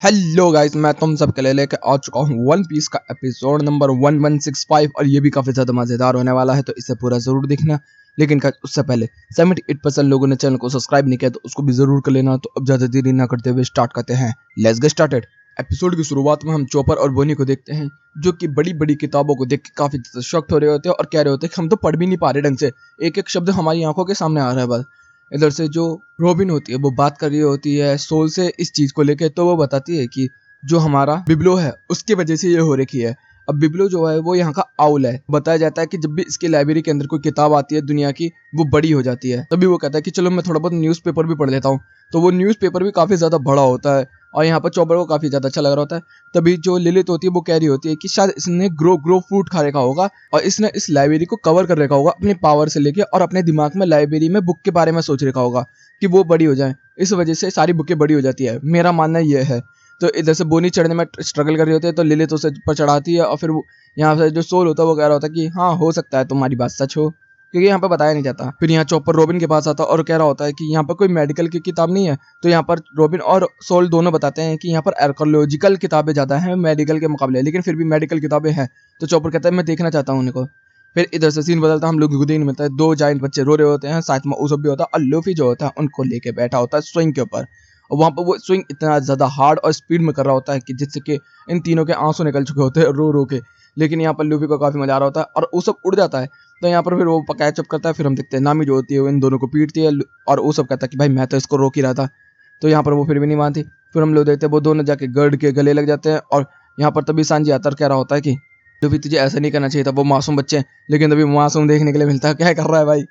Hello guys, मैं तुम सबके लिए लेके आ चुका हूँ वन पीस का एपिसोड नंबर 1165 और ये भी काफ़ी ज़्यादा मज़ेदार होने वाला है, तो इसे पूरा ज़रूर देखना। लेकिन गाइस उससे पहले 78% लोगों ने चैनल को सब्सक्राइब नहीं किया, तो उसको भी ज़रूर कर लेना। तो अब ज़्यादा देरी ना करते हुए स्टार्ट करते हैं। Let's get started. एपिसोड की शुरुआत में हम चॉपर और बोनी को देखते हैं, जो कि बड़ी बड़ी किताबों को देख के काफ़ी ज़्यादा शॉक्ड हो रहे होते हैं और कह रहे होते हैं कि हम तो पढ़ भी नहीं पा रहे ढंग से, एक एक शब्द हमारी आंखों के सामने आ रहा है बस। इधर से जो रॉबिन होती है वो बात कर रही होती है सोल से इस चीज़ को लेके, तो वो बताती है कि जो हमारा बिब्लो है उसकी वजह से ये हो रखी है। अब बिब्लो जो है वो यहाँ का आउल है। बताया जाता है कि जब भी इसकी लाइब्रेरी के अंदर कोई किताब आती है दुनिया की, वो बड़ी हो जाती है। तभी वो कहता है कि चलो मैं थोड़ा बहुत न्यूज़पेपर भी पढ़ लेता हूँ। तो वो न्यूज़पेपर भी काफ़ी ज़्यादा बड़ा होता है और यहाँ पर चॉपर को काफ़ी ज़्यादा अच्छा लग रहा होता है। तभी जो लिलित होती है वो कह रही होती है कि शायद इसने ग्रो फ्रूट खा रखा होगा और इसने इस लाइब्रेरी को कवर कर रखा होगा अपने पावर से लेके, और अपने दिमाग में लाइब्रेरी में बुक के बारे में सोच रखा होगा कि वो बड़ी हो जाए। इस वजह से सारी बुकें बड़ी हो जाती है, मेरा मानना यह है। तो इधर से बोनी चढ़ने में स्ट्रगल कर रही होती है, तो लिलित उसे पर चढ़ाती है और फिर यहाँ से जो सोल होता है वो कह रहा होता है कि हाँ हो सकता है तुम्हारी बात सच हो, क्योंकि यहाँ पे बताया नहीं जाता। फिर यहाँ चॉपर रॉबिन के पास आता है और कह रहा होता है कि यहाँ पर कोई मेडिकल की किताब नहीं है। तो यहाँ पर रॉबिन और सोल दोनों बताते हैं कि यहाँ पर आर्कोलॉजिकल किताबें ज़्यादा हैं मेडिकल के मुकाबले, लेकिन फिर भी मेडिकल किताबें हैं। तो चॉपर कहता है मैं देखना चाहता हूँ उनको। फिर इधर से सीन बदलता है, हम लोग को देखने मिलता है दो जाइंट बच्चे रो रहे होते हैं, साथ में उसब भी होता है और लूफी जो होता है उनको लेके बैठा होता है स्विंग के ऊपर। और वहाँ पर वो स्विंग इतना ज़्यादा हार्ड और स्पीड में कर रहा होता है कि जिससे कि इन तीनों के आंसू निकल चुके होते हैं रो रो के। लेकिन यहाँ पर लूफी को काफ़ी मजा आ रहा होता है और वो सब उड़ जाता है। तो यहाँ पर फिर वो कैचअप करता है। फिर हम देखते हैं नामी जो होती है वो इन दोनों को पीटती है और वो सब कहता है कि भाई मैं तो इसको रोक ही रहा था। तो यहाँ पर वो फिर भी नहीं मानती। फिर हम लोग देखते हैं वो दोनों जाके गर्ड के गले लग जाते हैं और यहाँ पर तभी सांजी आता कह रहा होता है कि लूफी तुझे ऐसा नहीं करना चाहिए था, वो मासूम बच्चे हैं। लेकिन तभी मासूम देखने के लिए मिलता है, क्या कर रहा है भाई,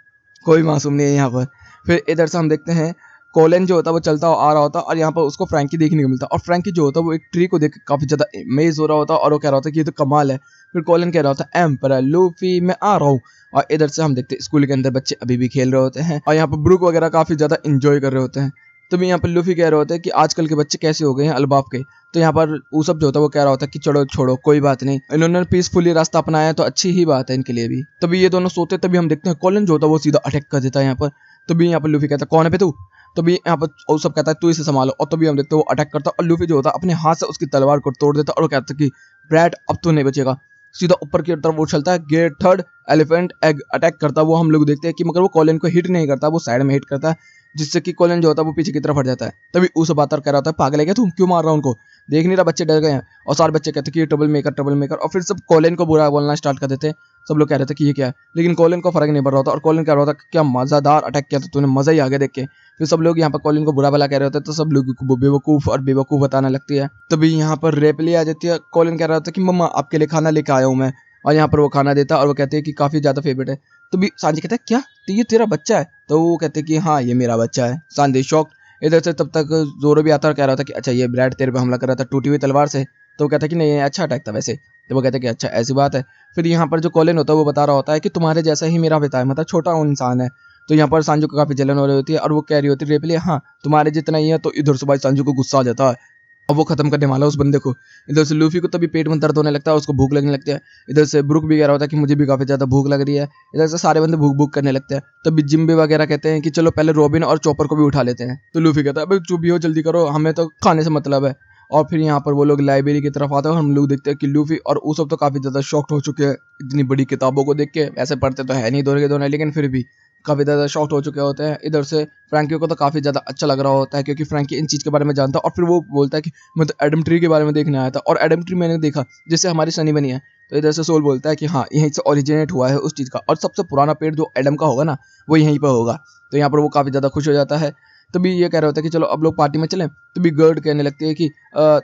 कोई मासूम नहीं है यहाँ पर। फिर इधर से हम देखते हैं कोलन जो होता है वो चलता आ रहा होता और यहाँ पर उसको फ्रैंकी देखने को मिलता है। और फ्रैंकी जो होता है वो एक ट्री को देख के काफ़ी ज़्यादा अमेज हो रहा होता है और वो कह रहा होता है कि ये तो कमाल है। फिर कोलन कह रहा होता है एम्परर लूफी मैं आ रहा हूँ। और इधर से हम देखते हैं स्कूल के अंदर बच्चे अभी भी खेल रहे होते हैं और यहाँ पर ब्रूक वगैरह काफ़ी ज़्यादा इंजॉय कर रहे होते हैं। तभी यहाँ पर लूफी कह रहे होते हैं कि आजकल के बच्चे कैसे हो गए हैं अलबाब के। तो यहाँ पर ऊसब जो होता है वो कह रहा होता है कि चलो छोड़ो कोई बात नहीं, इन्होंने पीसफुली रास्ता अपनाया तो अच्छी ही बात है इनके लिए भी। तभी ये दोनों सोते, तभी हम देखते हैं कोलन जो होता है वो सीधा अटैक कर देता है यहाँ पर। तभी यहाँ पर लूफी कहता है कौन है बे तू। तभी यहाँ पर वो सब कहता है तू इसे संभालो, और तभी हम देखते हैं वो अटैक करता है और लूफी जो होता है अपने हाथ से उसकी तलवार को तोड़ देता है और वो कहता है कि ब्रैड अब तो नहीं बचेगा। सीधा ऊपर की तरफ वो चलता है, get third elephant egg attack करता है वो हम लोग देखते हैं कि, मगर वो कॉलिन को हिट नहीं करता, वो साइड में हिट करता है, जिससे कि कॉलिन जो होता है वो पीछे की तरफ हट जाता है। तभी उस बात कर रहा होता है पागल है क्या तुम, क्यों मार रहा उनको, देख नहीं रहा बच्चे डर गए हैं। और सारे बच्चे कहते हैं कि ये ट्रबल मेकर, और फिर सब कॉलिन को बुरा बोलना स्टार्ट कर देते हैं। सब लोग कह रहे थे कि ये क्या है, लेकिन कॉलिन को फर्क नहीं पड़ रहा था और कॉलिन कह रहा था क्या मज़ेदार अटैक किया था तूने, मज़ा ही आ गया देख के। फिर सब लोग यहाँ पर कॉलिन को बुरा भला कह रहे होते हैं, तो सब लोग को बेवकूफ़ और बेवकूफ़ बताने लगती है। तभी यहाँ पर रेपली आ जाती है। कॉलिन कह रहा था कि मम्मा आपके लिए खाना लेकर आया हूँ मैं, और यहाँ पर वो खाना देता है और वो कहते हैं कि काफ़ी ज़्यादा फेवरेट है। तो भी सांजी कहता है क्या, तो ये तेरा बच्चा है। तो वो कहते हैं कि हाँ ये मेरा बच्चा है। Sanji shock. इधर से तब तक जोरो भी आता और कह रहा था कि अच्छा ये ब्रैड तेरे पे हमला कर रहा था टूटी हुई तलवार से। तो वो कहता है कि नहीं अच्छा अटैक था वैसे। तो वो कहते हैं कि अच्छा ऐसी बात है। फिर यहाँ पर जो कॉलिन होता है वो बता रहा होता है कि तुम्हारे जैसा ही मेरा पिता है, मतलब छोटा इंसान है। तो यहाँ पर सांजू को काफ़ी जलन हो रही होती है और वो कह रही होती है रेपली हाँ तुम्हारे जितना ही है। तो इधर से भाई सांजू को गुस्सा आ जाता है और वो खत्म करने वाला उस बंदे को। इधर से लूफी को तभी पेट में दर्द होने लगता है, उसको भूख लगने लगती है। इधर से ब्रुक भी कह रहा होता है कि मुझे भी काफ़ी ज़्यादा भूख लग रही है। इधर से सारे बंदे भूख भूख करने लगते हैं। तभी जिम्बे वगैरह कहते हैं कि चलो पहले रॉबिन और चॉपर को भी उठा लेते हैं। तो लूफी कहता है भाई चुप ही हो, जल्दी करो, हमें तो खाने से मतलब है। और फिर यहाँ पर वो लोग लाइब्रेरी की तरफ आते हैं और हम लोग देखते हैं कि लूफी और वो सब तो काफ़ी ज़्यादा शॉक्ड हो चुके हैं इतनी बड़ी किताबों को देख के। ऐसे पढ़ते तो है नहीं दोनों के दोनों, लेकिन फिर भी काफ़ी ज़्यादा शॉक्ड हो चुके होते हैं। इधर से फ्रैंकी को तो काफ़ी ज़्यादा अच्छा लग रहा होता है क्योंकि फ्रैंकी इन चीज़ के बारे में जानता है। और फिर वो बोलता है कि मैं तो एडम ट्री के बारे में देखने आया था और एडम ट्री मैंने देखा जिससे हमारी सनी बनी है। तो इधर से सोल बोलता है कि हाँ यहीं से ओरिजिनेट हुआ है उस चीज़ का, और सबसे पुराना पेड़ जो एडम का होगा ना वो यहीं पर होगा। तो यहाँ पर वो काफ़ी ज़्यादा खुश हो जाता है। तभी ये कह रहा होता है कि चलो अब लोग पार्टी में चलें। तभी गर्ड कहने लगती है कि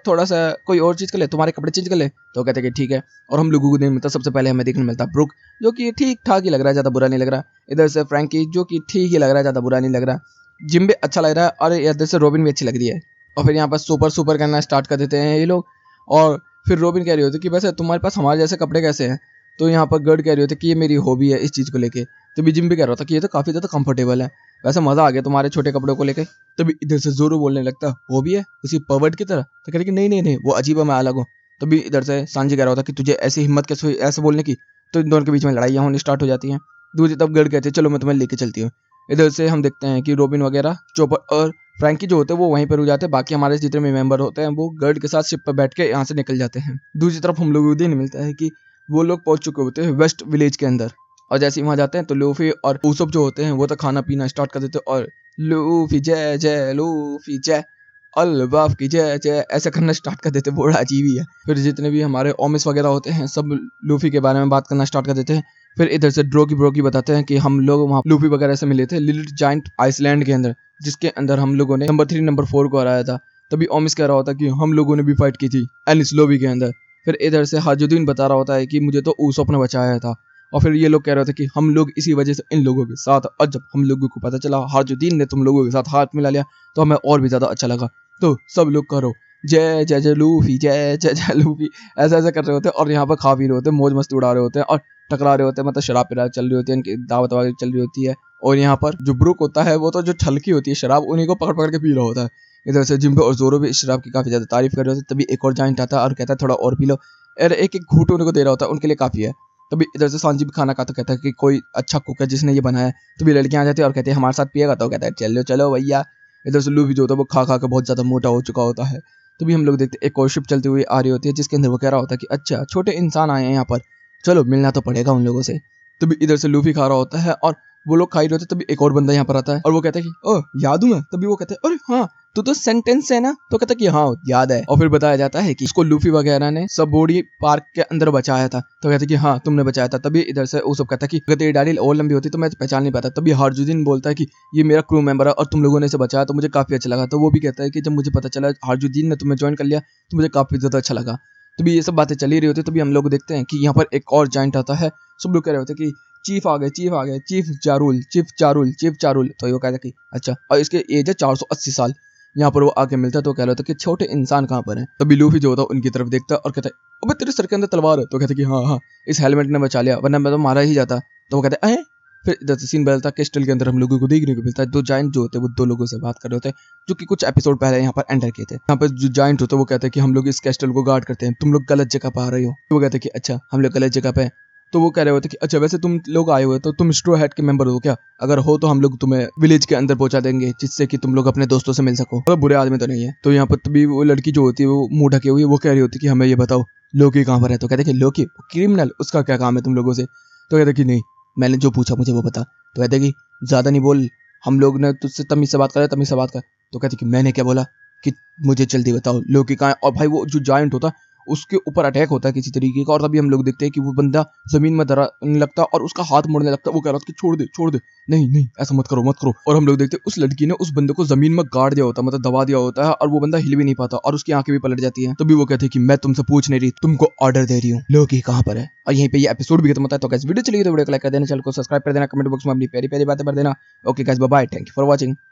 थोड़ा सा कोई और चीज़ कर ले, तुम्हारे कपड़े चेंज कर ले। तो कहते हैं कि ठीक है। और हम लोगों को देखने मिलता, सबसे पहले हमें देखने मिलता ब्रुक, जो कि ठीक ठाक ही लग रहा है, ज़्यादा बुरा नहीं लग रहा। इधर से फ्रैंकी जो कि ठीक ही लग रहा है, ज़्यादा बुरा नहीं लग रहा। जिम्बे अच्छा लग रहा है और इधर से रॉबिन भी अच्छी लग रही है। और फिर यहाँ पर सुपर सुपर करना स्टार्ट कर देते हैं ये लोग। और फिर रॉबिन कह रही होती है कि वैसे तुम्हारे पास हमारे जैसे कपड़े कैसे हैं। तो यहाँ पर गर्ड कह रही होती है कि ये मेरी हॉबी है इस चीज़ को लेके। तभी जिम्बे कह रहा था कि ये तो काफ़ी ज़्यादा कंफर्टेबल है, वैसे मज़ा आ गया तुम्हारे छोटे कपड़ों को लेके। तभी इधर से जोरो बोलने लगता हॉबी है उसी पर्वर्ट की तरह। तो कह रही कि नहीं नहीं नहीं वो अजीब है, मैं अलग हूँ। तभी इधर से सांजी कह रहा होता कि तुझे ऐसी हिम्मत कैसे हुई ऐसे बोलने की। तो इन दोनों के बीच में लड़ाइयाँ होनी स्टार्ट हो जाती हैं। दूसरी तरफ गर्ड कहते हैं चलो मैं तुम्हें लेके चलती हूँ। इधर से हम देखते हैं कि रॉबिन वगैरह चॉपर और फ्रैंकी जो होते हैं वो वहीं पर रुक जाते हैं, बाकी हमारे जितने भी मेंबर होते हैं वो गर्ड के साथ शिप पर बैठ के यहाँ से निकल जाते हैं। दूसरी तरफ हम लोग को देखने मिलता है कि वो लोग पहुंच चुके होते हैं वेस्ट विलेज के अंदर, और जैसे ही वहां जाते हैं तो लूफी और ऊसोप जो होते हैं वो तो खाना पीना स्टार्ट कर देते हैं और लूफी जय जय, लूफी जय, अल्बाफ की जय जय, ऐसा करना स्टार्ट कर देते हैं। बड़ा अजीब ही है। फिर जितने भी हमारे ओमिस वगैरह होते हैं सब लूफी के बारे में बात करना स्टार्ट कर देते हैं। फिर इधर से ब्रोकी बताते हैं कि हम लोग वहाँ लूफी वगैरह से मिले थे लिटिल जाइंट आइसलैंड के अंदर, जिसके अंदर हम लोगों ने नंबर 3 नंबर 4 को हराया था। तभी ओमिस कह रहा होता कि हम लोगों ने भी फाइट की थी एलिस लोबी के अंदर। फिर इधर से हाजुद्दीन बता रहा होता है कि मुझे तो ऊसोप ने बचाया था, और फिर ये लोग कह रहे थे कि हम लोग इसी वजह से इन लोगों के साथ, और जब हम लोगों को पता चला हाजुद्दीन ने तुम लोगों के साथ हाथ मिला लिया तो हमें और भी ज्यादा अच्छा लगा। तो सब लोग करो जय जय जय लूफी, जय जय जय लूफी, ऐसा ऐसा कर रहे होते हैं और यहाँ पर खा पी रहे होते हैं, मौज मस्ती उड़ा रहे होते हैं और टकरा रहे होते हैं, मतलब शराब पिरा चल रही होती है, इनकी दावत वावत चल रही होती है। और यहाँ पर जो ब्रुक होता है वो तो जो छलकी होती है शराब उन्हीं को पकड़ पकड़ के पी रहा होता है। इधर से जिम्बो और जोरो भी इस शराब की काफी ज्यादा तारीफ कर रहे होते हैं। तभी एक और जाइंट आता है और कहता है थोड़ा और पी लो, और एक एक घूंट उनको दे रहा होता है, उनके लिए काफी है। तभी इधर से सांजी भी खाना खाता कहता है कि कोई अच्छा कुक है जिसने ये बनाया है। तभी लड़कियां आ जाती है और कहती है हमारे साथ पिएगा, तो कहता है चलो चलो भैया। इधर से लूफी जो होता है वो खा खा के बहुत ज्यादा मोटा हो चुका होता है। तभी हम लोग देखते हैं एक और शिप चलती हुई आ रही होती है जिसके अंदर वो कह रहा होता है कि अच्छा छोटे इंसान आए हैं यहाँ पर, चलो मिलना तो पड़ेगा उन लोगों से। तभी इधर से लूफी खा रहा होता है और वो लोग खा ही रहे होते हैं। तभी एक और बंदा यहाँ पर आता है और वो कहता है कि ओह याद हूँ मैं। तभी वो कहते हैं अरे हाँ तो सेंटेंस है ना, तो कहता है कि हाँ याद है। और फिर बताया जाता है कि उसको लूफी वगैरह ने सबोडी पार्क के अंदर बचाया था, तो कहते हैं कि हाँ तुमने बचाया था। तभी इधर से वो सब कहता है कि अगर तेरी डाली और लंबी होती तो मैं पहचान नहीं पाता। तभी हार्जुद्दीन बोलता है कि ये मेरा क्रू मेंबर है और तुम लोगों ने इसे बचाया तो मुझे काफी अच्छा लगा। तो वो भी कहता है कि जब मुझे पता चला हार्जुद्दीन ने तुम्हें ज्वाइन कर लिया तो मुझे काफी ज्यादा अच्छा लगा। तभी ये सब बातें चली रही होती है। तभी हम लोग देखते हैं कि यहाँ पर एक और जॉइंट आता है। सब लोग कह रहे होते हैं कि चीफ आ गए, चीफ आ गए, चीफ जारुल, चीफ चारुल, चीफ चारुल। तो ये कहता है कि अच्छा, और इसके एज है 480 साल। यहाँ पर वो आके मिलता है तो कह रहा था कि छोटे इंसान कहाँ पर है। तभी लूफी जो होता है उनकी तरफ देखता है और कहता है अबे तेरे सर के अंदर तलवार है। तो कहता है कि हाँ हाँ इस हेलमेट ने बचा लिया वरना मैं तो मारा ही जाता। तो वो कहते हैं फिर इधर से सीन बदलता है, क्रिस्टल के अंदर हम लोगों को देखने को मिलता है दो जाइंट जो होते हैं वो दो लोगों से बात कर रहे होते हैं जो कि कुछ एपिसोड पहले यहाँ पर एंटर किए थे। यहाँ पर जो जाइंट होता है वो कहते हैं कि हम लोग इस कैस्टल को गार्ड करते हैं, तुम लोग गलत जगह पर आ रहे हो। तो वो कहते हैं कि अच्छा हम लोग गलत जगह पे। तो वो कह रहे होते कि अच्छा वैसे तुम लोग आए हुए तो तुम स्ट्रो हेड के मेंबर हो क्या? अगर हो तो हम लोग तुम्हें विलेज के अंदर पहुंचा देंगे जिससे कि तुम लोग अपने दोस्तों से मिल सको, तो बुरे आदमी तो नहीं है। तो यहाँ पर तभी वो लड़की जो होती है वो मुंह ढके हुई वो कह रही होती कि हमें ये बताओ लोकी कहाँ पर है। तो कहते कि लोकी क्रिमिनल, उसका क्या काम है तुम लोगों से? तो कहते कि नहीं मैंने जो पूछा मुझे वो बता। तो कहते कि ज्यादा नहीं बोल, हम लोग ने तुझसे तमीज से बात कर, तमीज से बात कर। तो कहते कि मैंने क्या बोला कि मुझे जल्दी बताओ लोकी कहाँ है। और भाई वो जो जायंट होता है उसके ऊपर अटैक होता है किसी तरीके का, और तभी हम लोग देखते हैं कि वो बंदा जमीन में दराने लगता और उसका हाथ मुड़ने लगता। वो कह रहा था कि छोड़ दे छोड़ दे, नहीं नहीं ऐसा मत करो मत करो। और हम लोग देखते हैं उस लड़की ने उस बंदे को जमीन में गाड़ दिया होता है, मतलब दबा दिया होता है, और वो बंदा हिल भी नहीं पाता और उसकी आंखें भी पलट जाती हैं। तभी वो कहते हैं कि मैं तुमसे पूछ नहीं रही, तुमको ऑर्डर दे रही हूँ, लोकी कहाँ पर है। और यहीं पे ये एपिसोड भी खत्म होता है। तो गाइस वीडियो चलिए तो वीडियो को लाइक कर देना, चैनल को सब्सक्राइब कर देना, कमेंट बॉक्स में अपनी प्यारी प्यारी बातें भर देना। Okay guys bye bye, thank you for watching.